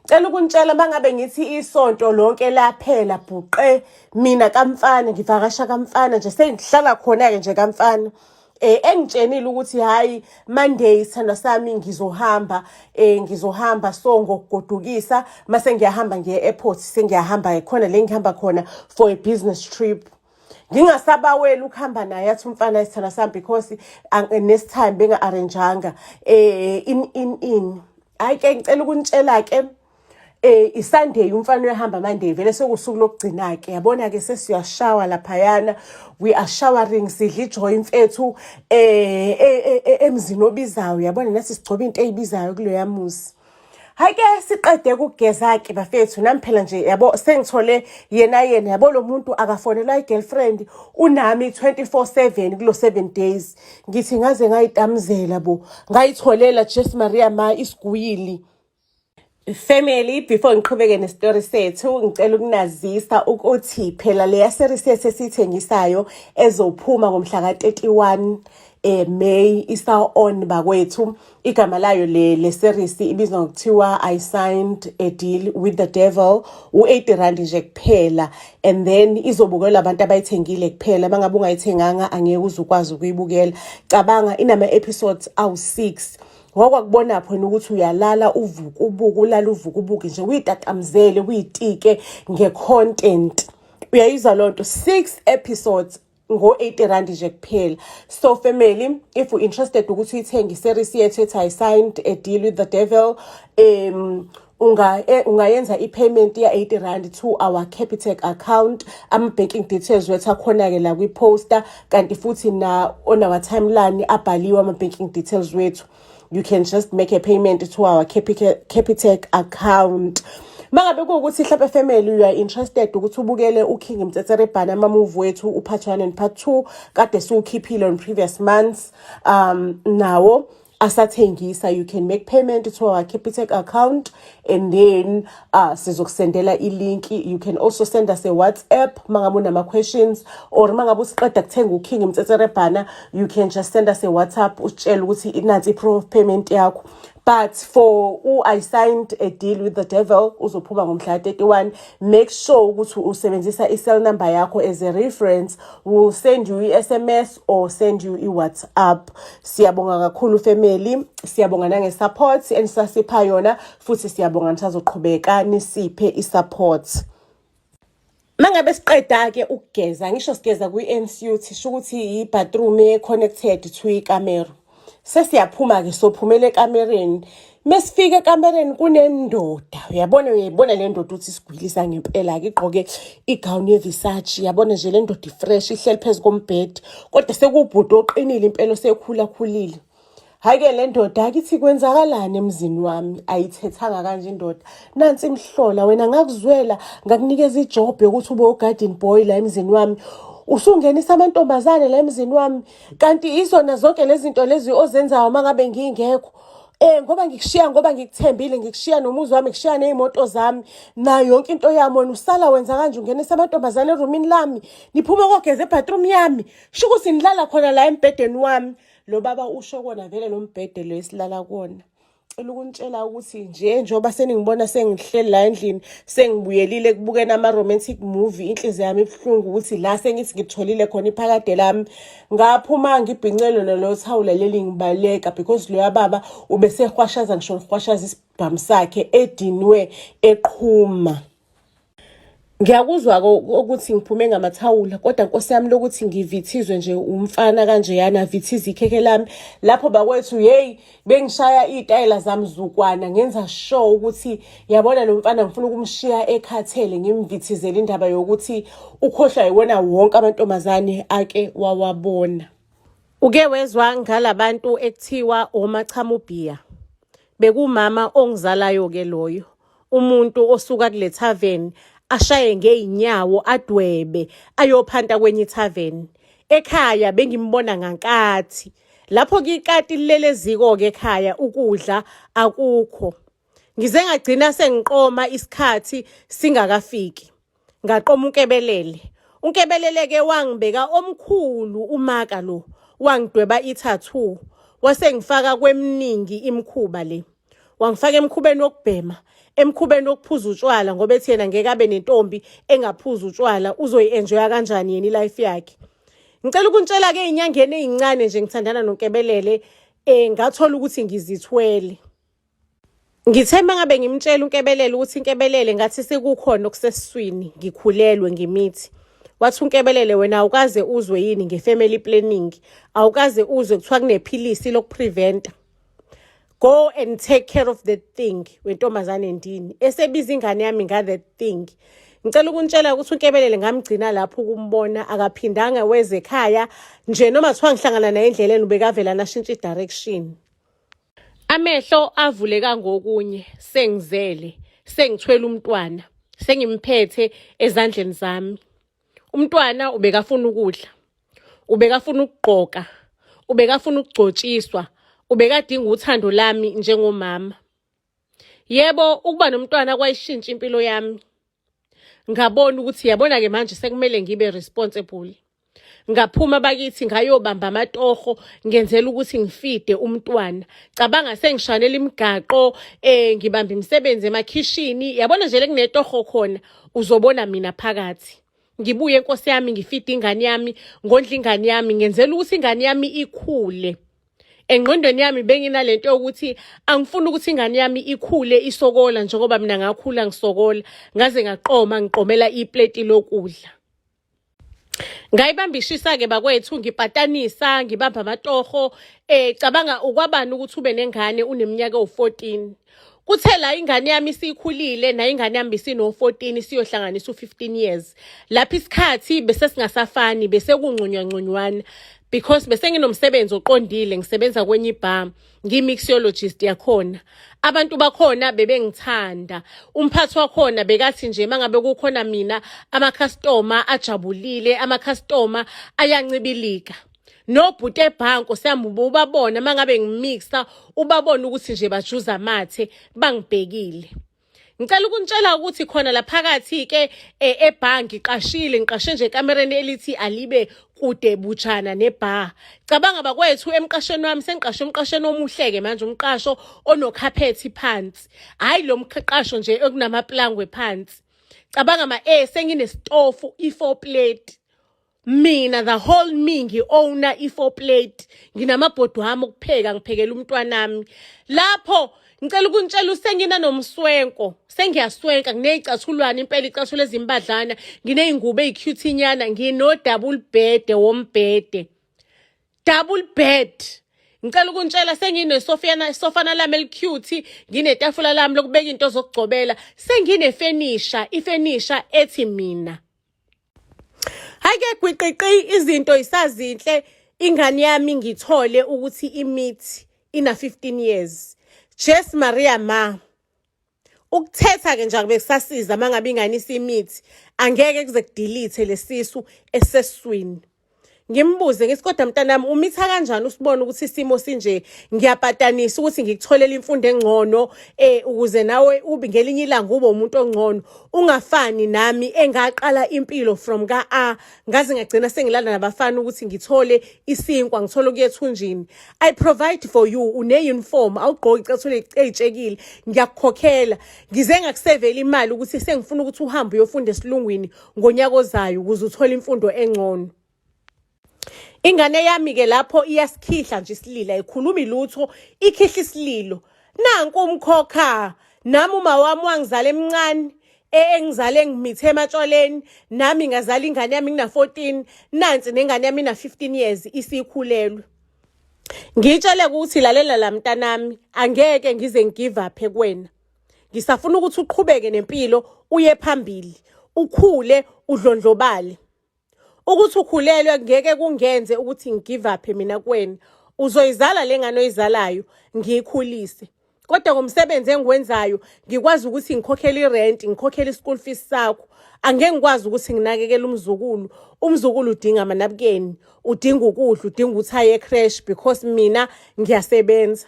Cela ukuntshela mangabe ngithi isonto lonke laphela bhuqe, mina kamfana ngivakasha kamfana nje, sengihlala khona-ke nje kamfana. Engitshenile ukuthi hayi Monday sithanda sami ngizohamba so ngokugodukisa, mase ngiyahamba ngiye-airport, sengiyahamba khona le ngihamba khona for a business trip. Ngingasabaweli ukuhamba naye athi umfana isithanda sami because next time benga-arrangeanga in. Hhayi-ke ngicela ukuntshela-ke iSunday umfana uyahamba Monday vele sekusuku lokugcina-ke, yabona-ke sesiyashawa laphayana, we are showering, sidla ijoy mfethu emzini obizayo, yabona nathi sigcoba into eyibizayo kuloya muzi. Hayi ke siqede ukugeza ke bafethu nami phela nje yabo sengithole yena yabo lo muntu akafonelwa igirlfriend unami 24/7 kulo 7 days. Ngithi ngaze ngayitamzela bo. Ngayitholela Jess Maria ma isiguyili. Family, before ngiqhubeke nestory sethu ngicela ukunazisa ukuthi phela leya series esithengisayo ezophuma ngomhla ka-31 May isa on bakwethu. Igama layo le series ibizwa ngokuthiwa I signed a deal with the devil, u-80 nje kuphela, and then izobukelwa abantu abayithengile kuphela. Mangabe ungayithenganga angeke uzukwazi ukuyibukela. Cabanga inama episodes awu6. Wakwakubona phela ukuthi uyalala uvuka ubuka ulala uvuka ubuka nje uyitatamzele uyitike ngecontent. Uyayizwa lonto 6 episodes ngo-80 nje kuphela. So family, if you interested ukuthi uyithenge iseries yethu ethi I signed a deal with the devil, ungayenza i-payment ya-80 to our Capitec account. Ama-banking details wethu akhona-ke la kwi-poster, kanti futhi on our timeline abhaliwe ama-banking details wethu. You can just make a payment to our Capitec account. Mangabe kuwukuthi mhlawumbe family you are interested ukuthi ubukele uKing Mtsetserebhana ama-movie wethu u-part 1 and part 2 kade siwukhiphile on previous months, nawo asathengisa. You can make payment to our Capitec account and then sizokusendela ilink. You can also send us a WhatsApp mangabe unama questions, or mangabe usiqeda kuthenga uKing Mtsetserebhana you can just send us a WhatsApp usitshela ukuthi inansi i-proof of payment yakho. But for I signed a deal with the devil uzophuma ngomhla 31, make sure ukuthi usebenzisa i-cell number yakho as a reference. We'll send you i-SMS or send you i-WhatsApp. Siyabonga kakhulu family, siyabonga nange-support enisasipha yona, futhi siyabonga nisazoqhubeka nisiphe i-support. Mangabe siqeda ke ukugeza, ngisho sigeza kwi-NCU thisho ukuthi i-bathroom e-connected to i-camera. Sesiyaphuma ke sophumele ekamereni. Mesifika ekamereni kunendoda. Uyayibona le ndoda uthi sigwilisa ngempela ke igqoke igown ye-Versace. Yabona nje le ndoda ifresh ihleli phezu kombhedi. Kodwa sekubhudo oqinile impela sekhula khulile. Hayi ke le ndoda akithi kwenzakalani emzini wami, ayithethanga kanje indoda. Nansi imhlola wena ngakuzwela ngakunikeza ijob yokuthi ube ugarden boy la emzini wami. Usungenisa amantombazane la emzini wami, kanti izona zonke lezi zinto lezi ozenzayo mangabe ngingekho. Ngoba ngikushiya ngoba ngikuthembile ngikushiya nomuzi wami ngikushiya nezimoto zami na yonke into yami, wena usala wenza kanje ungenisa amantombazane eroomini lami, niphuma kogeza ebathroom yami, sho ukuthi nilala khona la embhedeni wami. Lo baba usho kona vele lo mbhede lo esilala kuona. Ukuntshela ukuthi njengoba seningibona sengihleli la endlini sengibuyelile kubukena ama-romantic movie, inhliziyo yami ibuhlungu ukuthi la sengithi ngitholile khona iphakade lami. Ngaphuma ngibhincelwe nalo thawula leli ngibaleka because loya baba ubesehwashaza ngisho ngihwashaza isibhamu sakhe edinwe eqhuma. Ngiyakuzwa ukuthi ngiphume ngamathawula, kodwa Nkosi yami lokuthi ngivithizwe nje umfana kanje yana vithiza ikheke lami lapho bakwethu bengishaya izitayela zami zukwana, ngenza sure ukuthi yabona lo mfana ngifuna ukumshiya ekhathele, ngimvithizele indaba yokuthi ukhohlwa yiwona wonke amantombazane ake wawabona. Uke wezwa ngalabantu ekuthiwa oMachamubhiya? Bekumama ongizalayo ke loyo, umuntu osuka kule tavern ashaye ngeinyawo adwebe ayophanta kwenye tavern. Ekhaya bengimbona ngankathi. Lapho ikati leleziko ke ekhaya ukudla akukho. Ngize ngagcina sengiqoma isikhathi singakafiki. Ngaqoma unkebelele. Unkebelele ke wangibeka omkhulu umaka lo. Wangidweba i-tattoo. Wasengifaka kweminingi imkhuba le. Wangifaka emkhubeni wokubhema, emkhubeni wokuphuza utshwala ngoba ethi yena ngeke abe nentombi engaphuza utshwala, uzoyi-enjoya kanjani yena ilife yakhe. Ngicela ukuntshela ke inyangeni ezincane nje ngithandana nonkebelele, ngathola ukuthi ngizithwele. Ngithemba ngabe ngimtshela unkebelele ukuthi inkebelele ngathi sekukhona okusesiswini ngikhulelwe ngimithi. Wathi unkebelele wena awukaze uzwe yini nge-family planning, awukaze uzwe kuthiwa kunephilisi lokupreventa. Go and take care of that thing wentombazane ndini esebiza ingane yami nga that thing. Ngicela ukuntshela ukuthi unkebelele ngamgcina lapho ukumbona akaphindanga weze ekhaya nje noma kuthiwa ngihlangana naye endleleni ubekavela nashintsha direction. Amehlo avuleka ngokunye, sengizele, sengithwele umntwana, sengimphethe ezandleni zami. Umntwana ubekafuna ukudla, ubekafuna ukugqoka, ubekafuna ukugcotshiswa, ubekadinga uthando lami njengomama. Yebo, ukuba nomntwana kwayishintsha impilo yami. Ngabona ukuthi yabona-ke manje sekumele ngibe responsible. Ngaphuma bakithi ngayobamba amatoho ngenzela ukuthi ngifide umntwana. Cabanga sengishanela imigaqo, ngibamba imisebenzi emakhishini. Yabona nje lekunetoho khona uzobona mina phakathi. Ngibuye Nkosi yami ngifide ingane yami, ngondla ingane yami, ngenzela ukuthi ingane yami ikhule. Engqondweni yami benginalento yokuthi angifuni ukuthi ingane yami ikhule isokola njengoba mina ngakhula ngisokola, ngaze ngaqoma ngiqomela iplate lokudla. Ngayibambishisa-ke bakwethu, ngipatanisa, ngibamba amatoho. Cabanga ukwabani ukuthi ube nengane uneminyaka ewu-14. Kuthe la ingane yami isikhulile, nayo ingane yami isino-14 siyohlanganisa u-15 years. Lapho isikhathi bese singasafani, bese kungcunywancunykwana. Because bese nginomsebenzi oqondile, ngisebenza kwenye ibar, ngi-mixologist yakhona. Abantu bakhona bebengithanda. Umphathi wakhona bekathi nje mangabe kukhona mina, ama-customer ajabulile, ama-customer ayancibilika. Nobhuti ebhanko siyami ubabona mangabe ngimixa, ubabona ukuthi nje bajuza amathe, bangibhekile. Ngicela ukunitshela ukuthi khona la phakathi-ke ebhanki ngiqashe nje ekamereni elithi alibe kude bujana nebar. Cabanga bakwethu emqashweni wami sengiqashe umqasheni omuhle-ke manje, umqasho onokhaphethi phansi. Hhayi lo mqasho nje okunamaplangwe phansi. Cabanga senginesitofu i-4 plate. Mina the whole me ngi-owner i-4 plate. Nginamabhodi wami okupheka, ngiphekela umntwanami. Lapho ngicela ukunitshela sengina nomswenko, sengiyaswenka, nginey'cathulwane impela iy'cathulo ezimbadlana, nginey'ngubo ey'cute nyana, ngino-double bed wombhede. Double bed. Ngicela ukunitshela sofana lami eli-cute, nginetafula lami lokubeka into zokugcobela, senginefenisha, ifenisha ethi mina. Hhayi-ke gwiqiqi izinto isazinhle, ingane yami ngithole ukuthi imithi ina-15 years. Jesu Maria ma. Ukuthetha-ke nje bekusasiza mangabe ingane isimithi, angeke kuze kudilithe lesisu esesiswini. Ngimbuze ngithi kodwa mntanami umitha kanjani usibone ukuthi isimo sinje? Ngiyapatanisa ukuthi ngikutholela imfundo engcono ukuze nawe ube ngelinye ilanga ube umuntu ongcono, ungafani nami engaqala impilo from ka-A ngaze ngagcina sengilala nabafana ukuthi ngithole isinkwa, ngithole ukuyethunjini. I provide for you, une-uniform, awugqoki icathulo ey'tshekile, ngiyakukhokhela. Ngize ngakusevela imali ukuthi sengifuna ukuthi uhambe uyofunda esilungwini ngonyaka ozayo ukuze uthole imfundo engcono. Ingane yami-ke lapho iyasikhihla nje isililo, ayikhulumi lutho, ikhihla isililo. Nanku umkhokha, nami uma wami wangizala emncane, engizale ngimithe ematshwaleni, nami ngazala ingane yami ngina-14, nansi nengane yami ina-15 years isikhulelwe. Ngitshele ukuthi lalela la mntanami, angeke ngize ngigive up kuwena. Ngisafuna ukuthi uqhubeke nempilo, uye phambili, ukhule, udlondlobale. Ukuthi ukhulelwe ngeke kungenze ukuthi ngigive up mina kuwena. Uzoyizala le ngane oyizalayo, ngiyikhulise. Kodwa ngomsebenzi engiwenzayo, ngikwazi ukuthi ngikhokhele i-rent, ngikhokhele i-school fees sakho. Angeke ngikwazi ukuthi nginakekele umzukulu. Umzukulu udinga amanabukeni, udinga ukudla, udinga ukuthi aye e-creche because mina ngiyasebenza.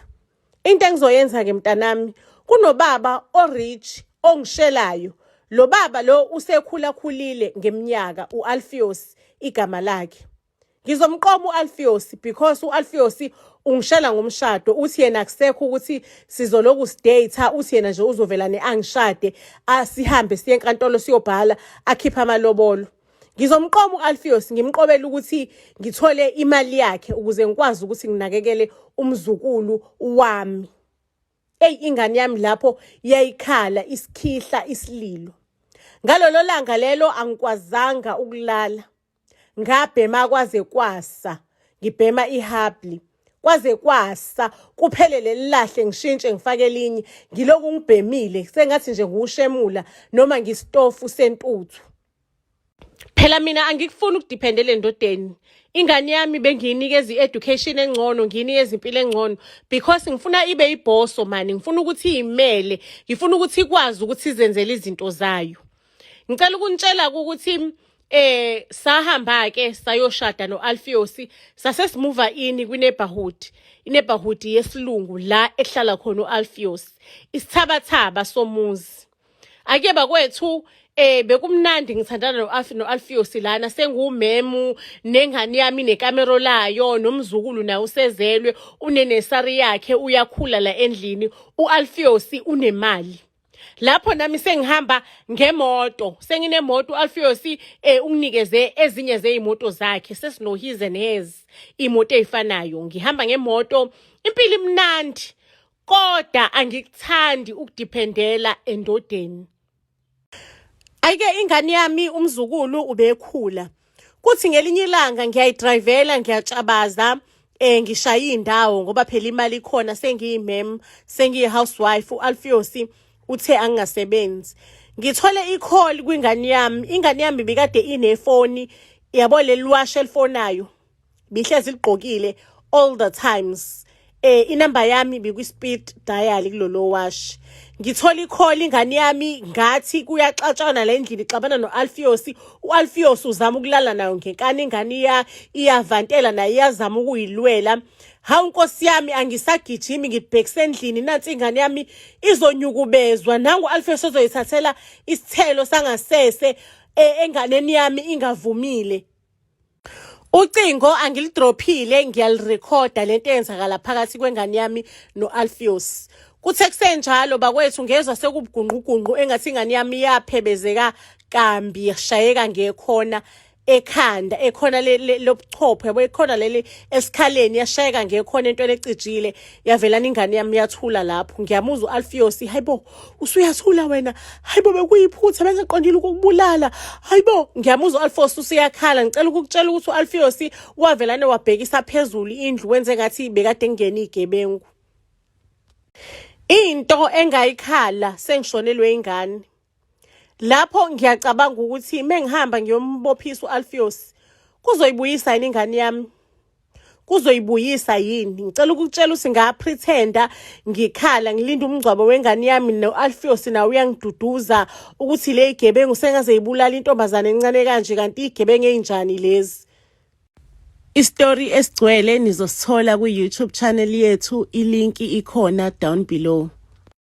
Into engizoyenza-ke mntanami, kunobaba o-rich ongishelayo. Lo baba lo usekhulakhulile ngeminyaka, u-Alpheus igama lakhe. Ngizomqoma u-Alpheus because u-Alpheus ungishela ngomshado, uthi yena akusekho ukuthi sizoloku sidate, uthi yena nje uzovelane angishade, sihambe siye enkantolo siyobhala akhipha amalobolo. Ngizomqoma u-Alpheus, ngimqobela ukuthi ngithole imali yakhe ukuze ngikwazi ukuthi nginakekele umzukulu wami. Ingane yami lapho yayikhala isikhihla isililo. Ngalolo langa lelo angikwazanga ukulala. Ngabhema kwaze kwasa, ngibhema ihabli. Kwaze kwasa, kuphele leli lahle ngishintshe ngifake elinye, ngiloku ngibhemile, sengathi nje ngushemula noma ngisitofu sentuthu. Phela mina angikufuni ukudiphendela endodeni. Ingane yami bengiyinikeza i-education engcono, ngiyinikeza impilo engcono because ngifuna ibe ibhoso mani, ngifuna ukuthi imele, ngifuna ukuthi ikwazi ukuthi izenzele izinto zayo. Ngicela ukunitshela ukuthi sahamba ke sayoshada noAlpheus, sase simuva ini kwi-neighborhood. I-neighborhood yesilungu la ehlala khona uAlpheus, isithabathaba somuzi. Ake bakwethu bekumnandi ngithandana noAlpheus lana, sengiwumemu nengane yami nekamero layo, nomzukulu naye usezelwe, unenesari yakhe, uyakhula la endlini. uAlpheus unemali. Lapho nami sengihamba ngemoto, senginemoto. uAlpheus unginikeze ezinye zeyimoto zakhe, sesino his and hers, imoto ezifanayo. Ngihamba ngemoto, impilo imnandi, kodwa angikuthandi ukudiphendela endodeni. Ayike ingane yami umzukulu ubekhula, kuthi ngelinye ilanga ngiyayidrivela, ngiyatshabaza, ngishaya indawo ngoba phela imali ikhona, sengiyimem, sengiyi-housewife. uAlpheus uthe angingasebenzi. Ngithole i-call kwingane yami. Ingane yami bikade inefoni, yabo leli washi elifonayo, bihlezi ligqokile all the times. Inamba yami bikwi-speed dial kulolo washi. Ngithola i-call ingane yami ngathi kuyaxatshana la endlini, ixabana noAlpheus. uAlpheus uzama ukulala nayo ngenkani, ingane iyavantela nayo, iyazama ukuyilwela. Hawu Nkosi yami, angisagijimi, ngibhekise endlini, nansi ingane yami izonyukubezwa. Nangu uAlpheus ozoyithathela isithelo sangasese enganeni yami ingavumile. Ucingo angilidrophile, ngiyalirekhoda lento eyenzakala phakathi kwengane yami noAlpheus. Kuthe kusenjalo bakwethu ngezwe sekubugungqugungqu engathi ingane yami yaphebezeka kambi, yashayeka ngekhona ekhanda, ekhona lobuchopho, yabo ekhona leli esikhaleni, yashayeka ngekhona entweni ecijile. Yavelana ingane yami yathula lapho. Ngiyamuzwa uAlpheus, hayibo usuyathula wena, hayibo bekuyiphutha, bengaqondile ukukubulala, hayibo. Ngiyamuzwa uAlpheus usuyakhala. Ngicela ukukutshela ukuthi uAlpheus wavelana wabhekisa phezulu indlu, wenze ngathi bekade ngene igebengu. Into engayikhala sengishonelwe ingane. Lapho ngiyacabanga ukuthi mengihamba ngiyombophisa uAlpheus, kuzoyibuyisa yini ingane yami? Kuzoyibuyisa yini? Ngicela ukukutshela ukuthi ngapretenda ngikhala, ngilinda umngcwabo wengane yami, noAlpheus nawe uyangiduduza ukuthi le igebengu sengaze ibulala intombazane encane kanje, kanti igebengu enjani lezi. Istory esigcwele nizosithola ku-YouTube channel yethu, ilinki ikhona down below.